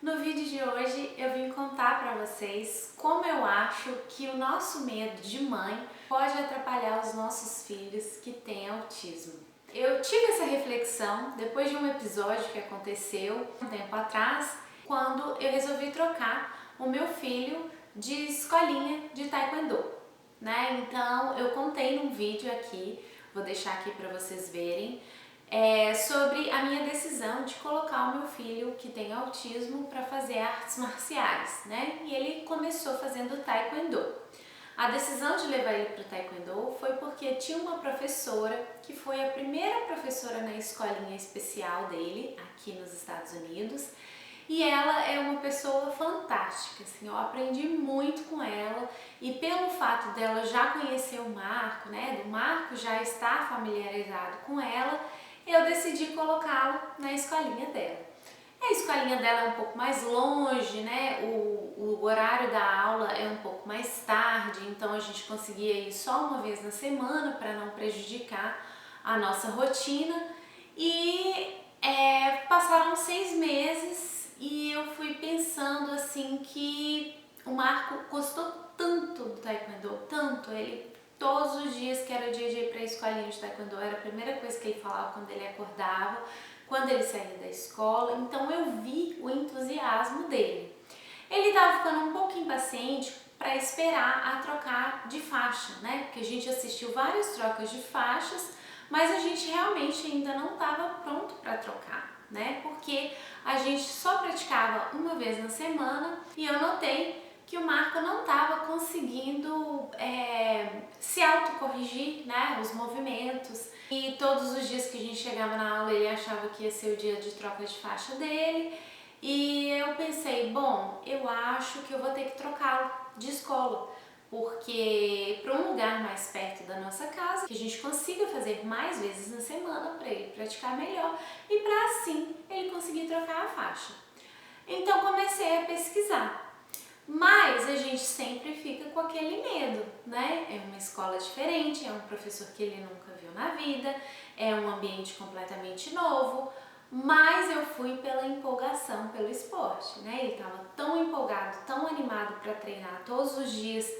No vídeo de hoje eu vim contar para vocês como eu acho que o nosso medo de mãe pode atrapalhar os nossos filhos que têm autismo. Eu tive essa reflexão depois de um episódio que aconteceu um tempo atrás, quando eu resolvi trocar o meu filho de escolinha de taekwondo, né? Então eu contei num vídeo aqui, vou deixar aqui para vocês verem, sobre a minha decisão de colocar o meu filho que tem autismo para fazer artes marciais, né? E ele começou fazendo taekwondo. A decisão de levar ele para o taekwondo foi porque tinha uma professora que foi a primeira professora na escolinha especial dele aqui nos Estados Unidos. E ela é uma pessoa fantástica, assim, eu aprendi muito com ela e pelo fato dela já conhecer o Marco, né, do Marco já estar familiarizado com ela, eu decidi colocá-lo na escolinha dela. A escolinha dela é um pouco mais longe, né, o horário da aula é um pouco mais tarde, então a gente conseguia ir só uma vez na semana para não prejudicar a nossa rotina e passaram 6 meses. E eu fui pensando assim que o Marco gostou tanto do taekwondo, tanto, ele todos os dias que era dia de ir para a escolinha de taekwondo, era a primeira coisa que ele falava quando ele acordava, quando ele saía da escola, então eu vi o entusiasmo dele. Ele estava ficando um pouco impaciente para esperar a trocar de faixa, né? Porque a gente assistiu várias trocas de faixas, mas a gente realmente ainda não estava pronto para trocar, né? Porque a gente só praticava uma vez na semana e eu notei que o Marco não estava conseguindo se autocorrigir, né, os movimentos. E todos os dias que a gente chegava na aula ele achava que ia ser o dia de troca de faixa dele. E eu pensei, bom, eu acho que eu vou ter que trocá-lo de escola, porque para um lugar mais perto da nossa casa, que a gente consiga fazer mais vezes na semana para ele praticar melhor e para assim ele conseguir trocar a faixa. Então comecei a pesquisar, mas a gente sempre fica com aquele medo, né? É uma escola diferente, é um professor que ele nunca viu na vida, é um ambiente completamente novo, mas eu fui pela empolgação pelo esporte, né? Ele estava tão empolgado, tão animado para treinar todos os dias,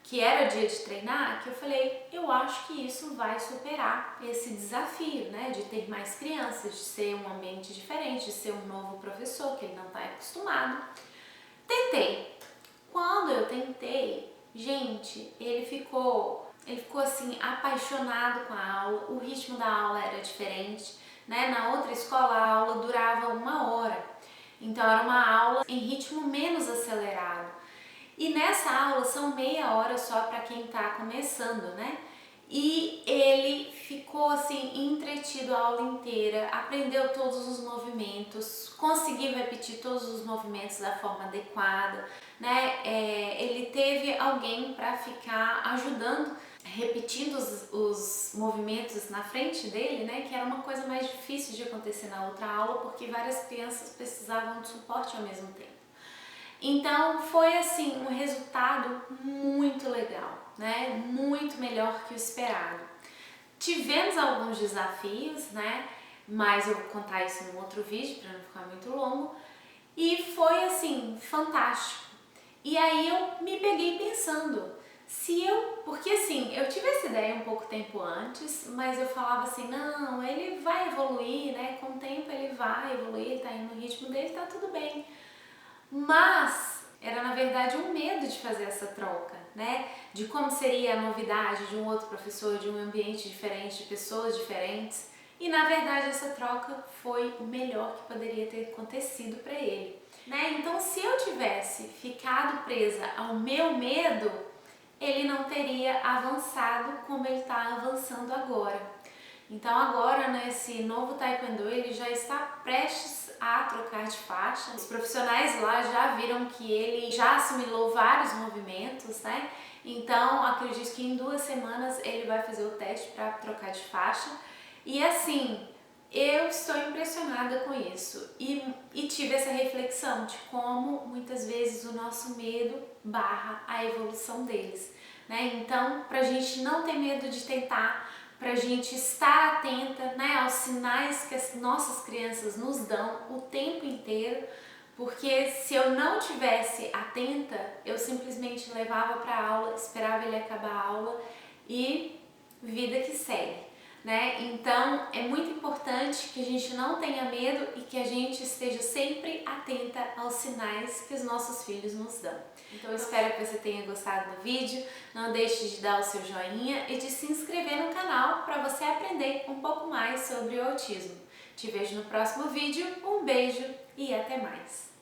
que era dia de treinar, que eu falei, eu acho que isso vai superar esse desafio, né? De ter mais crianças, de ser um ambiente diferente, de ser um novo professor que ele não está acostumado. Tentei. Quando eu tentei, gente, ele ficou assim apaixonado com a aula, o ritmo da aula era diferente, né? Na outra escola a aula durava 1 hora, então era uma aula em ritmo menos acelerado. E nessa aula são meia hora só para quem está começando, né? E ele ficou assim entretido a aula inteira, aprendeu todos os movimentos, conseguiu repetir todos os movimentos da forma adequada, né? Ele teve alguém para ficar ajudando, repetindo os movimentos na frente dele, né? Que era uma coisa mais difícil de acontecer na outra aula, porque várias crianças precisavam de suporte ao mesmo tempo. Então foi assim um resultado muito legal, né? Muito melhor que o esperado. Tivemos alguns desafios, né? Mas eu vou contar isso em um outro vídeo para não ficar muito longo. E foi assim fantástico. E aí eu me peguei pensando, porque assim, eu tive essa ideia um pouco tempo antes, mas eu falava assim, não, ele vai evoluir, né? Com o tempo ele vai evoluir, ele tá indo no ritmo dele, tá tudo bem. Mas era na verdade um medo de fazer essa troca, né? De como seria a novidade de um outro professor, de um ambiente diferente, de pessoas diferentes. E na verdade essa troca foi o melhor que poderia ter acontecido para ele, né? Então se eu tivesse ficado presa ao meu medo, ele não teria avançado como ele está avançando agora. Então agora nesse novo taekwondo ele já está prestes a trocar de faixa. Os profissionais lá já viram que ele já assimilou vários movimentos, né? Então acredito que em 2 semanas ele vai fazer o teste para trocar de faixa. E assim, eu estou impressionada com isso e tive essa reflexão de como muitas vezes o nosso medo barra a evolução deles, né? Então, pra gente não ter medo de tentar, pra gente estar atenta, né, aos sinais que as nossas crianças nos dão o tempo inteiro, Porque se eu não tivesse atenta, eu simplesmente levava para a aula, esperava ele acabar a aula e vida que segue, né? Então é muito importante que a gente não tenha medo e que a gente esteja sempre atenta aos sinais que os nossos filhos nos dão. Então eu espero que você tenha gostado do vídeo, não deixe de dar o seu joinha e de se inscrever no canal para você aprender um pouco mais sobre o autismo. Te vejo no próximo vídeo, um beijo e até mais!